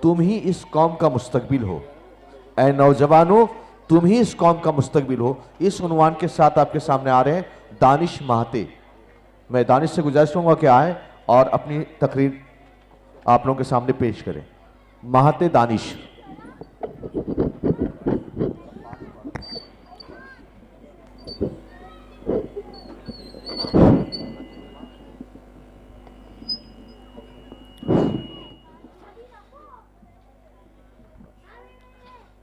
तुम ही इस कौम का मुस्तकबिल हो। ऐ नौजवानों, तुम ही इस कौम का मुस्तकबिल हो। इस उन्वान के साथ आपके सामने आ रहे हैं दानिश महाते। मैं दानिश से गुजारिश करूंगा कि आए और अपनी तकरीर आप लोगों के सामने पेश करें। महाते दानिश।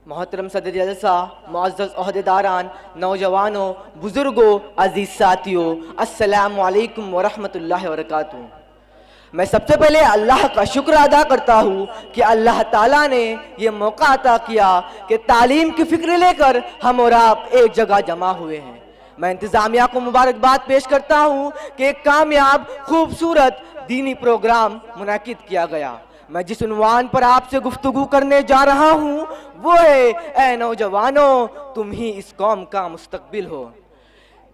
मोहतरम सदर जलसा, मुअज़्ज़ज़ ओहदेदारान, नौजवानों, बुजुर्गों, अजीज साथियों, अस्सलामु अलैकुम व रहमतुल्लाहि व बरकातुहू। मैं सबसे पहले अल्लाह का शुक्र अदा करता हूँ कि अल्लाह ताला ने ये मौका अता किया कि तालीम की फ़िक्र लेकर हम और आप एक जगह जमा हुए हैं। मैं इंतज़ामिया को मुबारकबाद पेश करता हूँ कि एक कामयाब खूबसूरत दीनी प्रोग्राम मुनाकिद किया गया। मैं जिस उन्वान पर आपसे गुफ्तगू करने जा रहा हूँ वो है, ऐ नौजवानों, तुम ही इस कौम का मुस्तकबिल हो।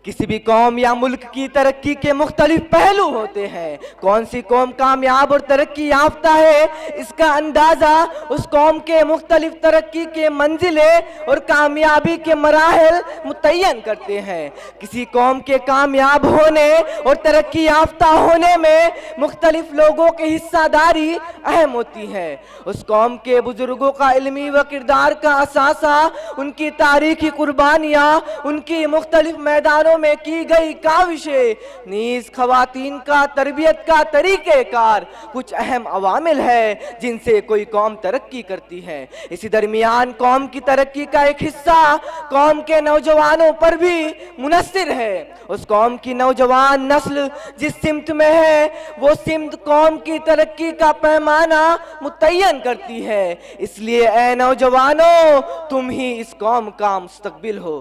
किसी भी कौम या मुल्क की तरक्की के मुख्तलिफ पहलू होते हैं। कौन सी कौम कामयाब और तरक्की याफ्ता है, इसका अंदाज़ा उस कौम के मुख्तलिफ तरक्की के मंजिले और कामयाबी के मराहल मुतय्यन करते हैं। किसी कौम के कामयाब होने और तरक्की याफ्ता होने में मुख्तलिफ लोगों की हिस्सादारी अहम होती है। उस कौम के बुजुर्गों का इल्मी व किरदार का असासा, उनकी तारीखी कुर्बानियाँ, उनकी मुख्तलिफ मैदानों में की गई काविशें, नीज खवातीन का तरबियत का तरीक़ेकार कुछ अहम अवामिल है जिनसे कोई कौम तरक्की करती है। इसी दरमियान कौम की तरक्की का एक हिस्सा कौम के नौजवानों पर भी मुनस्सिर है। उस कौम की नौजवान नस्ल जिस सिमत में है वो सिमत कौम की तरक्की का पैमाना मुतय्यन करती है। इसलिए ऐ नौजवानों, तुम ही इस कौम का मुस्तकबिल हो।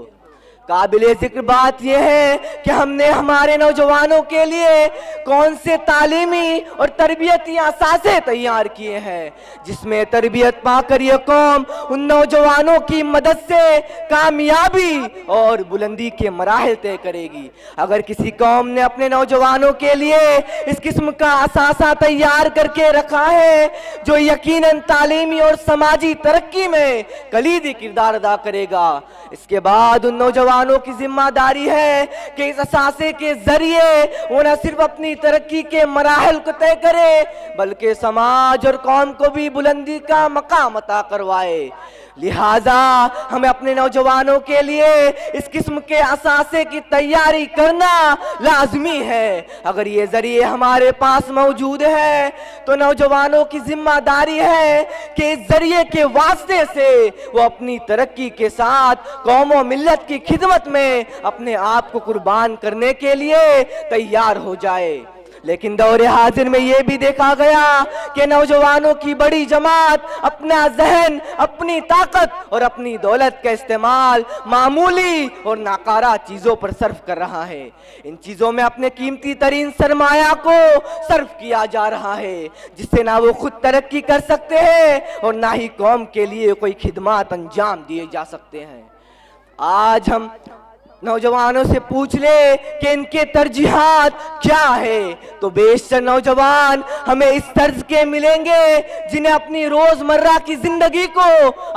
काबिले जिक्र बात यह है कि हमने हमारे नौजवानों के लिए कौन से तालीमी और तरबियती असासे तैयार किए हैं जिसमें तरबियत पाकर यह कौम उन नौजवानों की मदद से कामयाबी और बुलंदी के मराहल तय करेगी। अगर किसी कौम ने अपने नौजवानों के लिए इस किस्म का असासा तैयार करके रखा है जो यकीनन तालीमी और समाजी तरक्की में कलीदी किरदार अदा करेगा, इसके बाद उन नौजवानों की जिम्मेदारी है कि इस असासे के जरिए वो न सिर्फ अपनी तरक्की के मराहल को तय करे बल्कि समाज और कौम को भी बुलंदी का मकाम अता करवाए। लिहाजा हमें अपने नौजवानों के लिए इस किस्म के असासे की तैयारी करना लाजमी है। अगर ये जरिए हमारे पास मौजूद है तो नौजवानों की जिम्मेदारी है कि इस जरिए के वास्ते से वो अपनी तरक्की के साथ कौम और मिल्लत की खिदमत में अपने आप को कुर्बान करने के लिए तैयार हो जाए। लेकिन दौरे हाजिर में यह भी देखा गया कि नौजवानों की बड़ी जमात अपना जहन, अपनी ताकत और अपनी दौलत का इस्तेमाल मामूली और नाकारा चीजों पर सर्फ कर रहा है। इन चीजों में अपने कीमती तरीन सरमाया को सर्फ किया जा रहा है जिससे ना वो खुद तरक्की कर सकते हैं और ना ही कौम के लिए कोई खिदमत अंजाम दिए जा सकते हैं। आज हम नौजवानों से पूछ ले कि इनके तरजीहात क्या है तो बेशतर नौजवान हमें इस तर्ज के मिलेंगे जिन्हें अपनी रोजमर्रा की जिंदगी को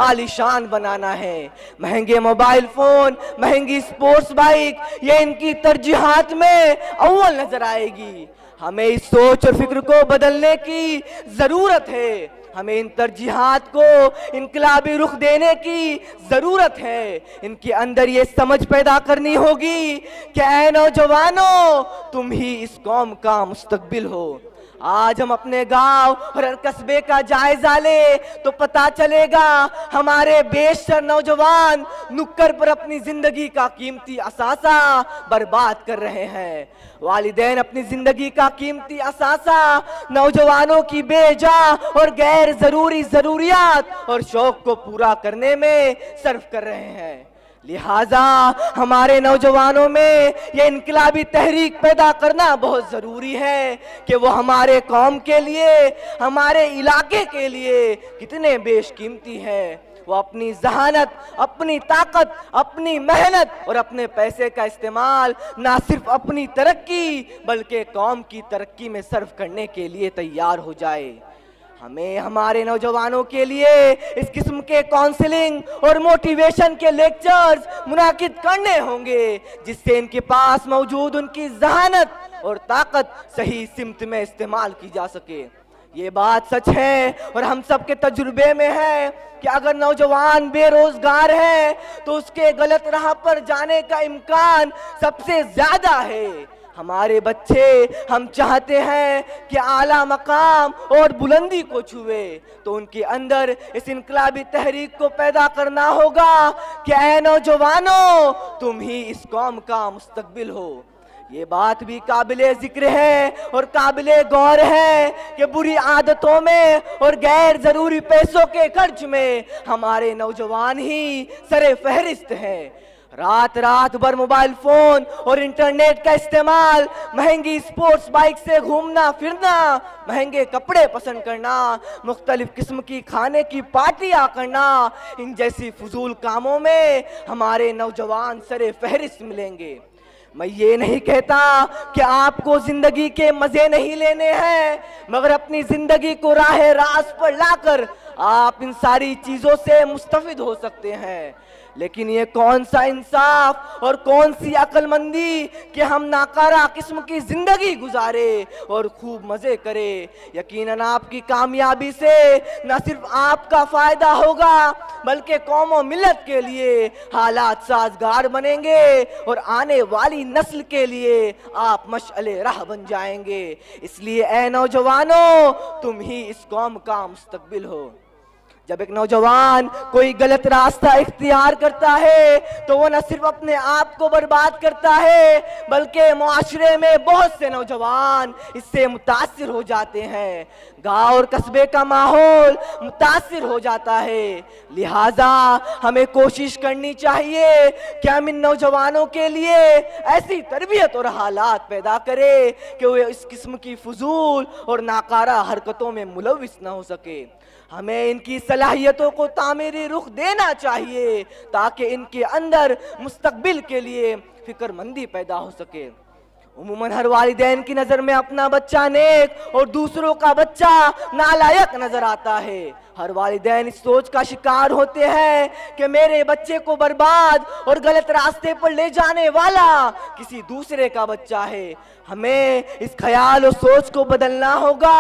आलीशान बनाना है। महंगे मोबाइल फोन, महंगी स्पोर्ट्स बाइक, ये इनकी तरजीहात में अव्वल नजर आएगी। हमें इस सोच और फिक्र को बदलने की जरूरत है। हमें इन तरजीहात को इनकलाबी रुख देने की जरूरत है। इनके अंदर ये समझ पैदा करनी होगी कि ऐ नौजवानों, तुम ही इस कौम का मुस्तकबिल हो। आज हम अपने गांव और हर कस्बे का जायजा ले तो पता चलेगा हमारे बेशतर नौजवान नुक्कड़ पर अपनी जिंदगी का कीमती असासा बर्बाद कर रहे हैं। वालिदैन अपनी जिंदगी का कीमती असासा नौजवानों की बेजा और गैर जरूरी जरूरियात और शौक को पूरा करने में सर्फ कर रहे हैं। लिहाजा हमारे नौजवानों में ये इनकलाबी तहरीक पैदा करना बहुत ज़रूरी है कि वो हमारे कौम के लिए, हमारे इलाके के लिए कितने बेशकीमती हैं। वो अपनी जहानत, अपनी ताकत, अपनी मेहनत और अपने पैसे का इस्तेमाल ना सिर्फ अपनी तरक्की बल्कि कौम की तरक्की में सर्फ करने के लिए तैयार हो जाए। हमें हमारे नौजवानों के लिए इस किस्म के काउंसलिंग और मोटिवेशन के लेक्चर्स मुनाकिद करने होंगे, जिससे इनके पास मौजूद उनकी जहानत और ताकत सही सिमत में इस्तेमाल की जा सके। ये बात सच है और हम सब के तजुर्बे में है कि अगर नौजवान बेरोजगार है तो उसके गलत राह पर जाने का इम्कान सबसे ज्यादा है। हमारे बच्चे हम चाहते हैं कि आला मकाम और बुलंदी को छुए, तो उनके अंदर इस इनकलाबी तहरीक को पैदा करना होगा कि ऐ नौजवानों, तुम ही इस कौम का मुस्तकबिल हो। ये बात भी काबिले जिक्र है और काबिले गौर है कि बुरी आदतों में और गैर जरूरी पैसों के खर्च में हमारे नौजवान ही सरे फहरिस्त हैं। रात रात भर मोबाइल फोन और इंटरनेट का इस्तेमाल, महंगी स्पोर्ट्स बाइक से घूमना फिरना, महंगे कपड़े पसंद करना, मुख्तलिफ किस्म की खाने की पार्टियां करना, इन जैसी फजूल कामों में हमारे नौजवान सरे फहरिस्त मिलेंगे। मैं ये नहीं कहता कि आपको जिंदगी के मजे नहीं लेने हैं, मगर अपनी जिंदगी को राह रास्त पर लाकर आप इन सारी चीजों से मुस्तफिद हो सकते हैं। लेकिन ये कौन सा इंसाफ और कौन सी अक्लमंदी कि हम नाकारा किस्म की जिंदगी गुजारे और खूब मजे करें। यकीनन आपकी कामयाबी से न सिर्फ आपका फायदा होगा बल्कि कौम और मिल्लत के लिए हालात साजगार बनेंगे और आने वाली नस्ल के लिए आप मशअले राह बन जाएंगे। इसलिए ऐ नौजवानों, तुम ही इस कौम का मुस्तकबिल हो। जब एक नौजवान कोई गलत रास्ता इख्तियार करता है तो वो न सिर्फ अपने आप को बर्बाद करता है बल्कि मुआशरे में बहुत से नौजवान इससे मुतासिर हो जाते हैं। गांव और कस्बे का माहौल मुतासिर हो जाता है। लिहाजा हमें कोशिश करनी चाहिए कि हम इन नौजवानों के लिए ऐसी तरबियत और हालात पैदा करें कि वे इस किस्म की फजूल और नाकारा हरकतों में मुलविस न हो सके। हमें इनकी सलाहियतों को तामीरी रुख देना चाहिए ताकि इनके अंदर मुस्तकबिल के लिए फिक्रमंदी पैदा हो सके। उमूमन हर वालिदैन की नजर में अपना बच्चा नेक और दूसरों का बच्चा नालायक नजर आता है। हर वालिदैन इस सोच का शिकार होते हैं कि मेरे बच्चे को बर्बाद और गलत रास्ते पर ले जाने वाला किसी दूसरे का बच्चा है। हमें इस ख्याल और सोच को बदलना होगा।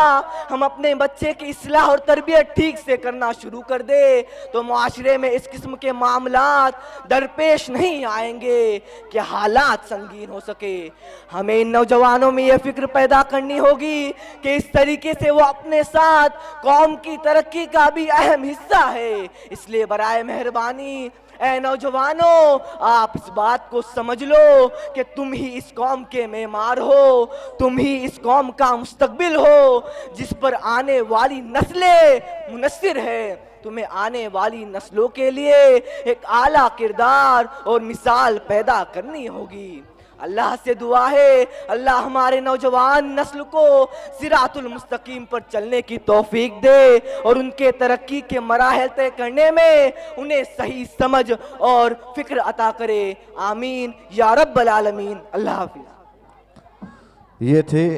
हम अपने बच्चे की इस्लाह और तरबियत ठीक से करना शुरू कर दे तो मुआशरे में इस किस्म के मामलात दरपेश नहीं आएंगे कि हालात संगीन हो सके। हमें इन नौजवानों में यह फिक्र पैदा करनी होगी कि इस तरीके से वो अपने साथ कौम की तरक्की का भी अहम हिस्सा है। इसलिए बराए मेहरबानी ऐ नौजवानों, आप इस बात को समझ लो कि तुम ही इस कौम के मेमार हो, तुम ही इस कौम का मुस्तकबिल हो जिस पर आने वाली नस्लें मुनस्सिर है। तुम्हें आने वाली नस्लों के लिए एक आला किरदार और मिसाल पैदा करनी होगी। अल्लाह से दुआ है अल्लाह हमारे नौजवान नस्ल को सिरातुल मुस्तकीम पर चलने की तौफीक दे और उनके तरक्की के मराहल तय करने में उन्हें सही समझ और फिक्र अता करे। आमीन या रब्बल आलमीन। अल्लाह हाफिज। ये थे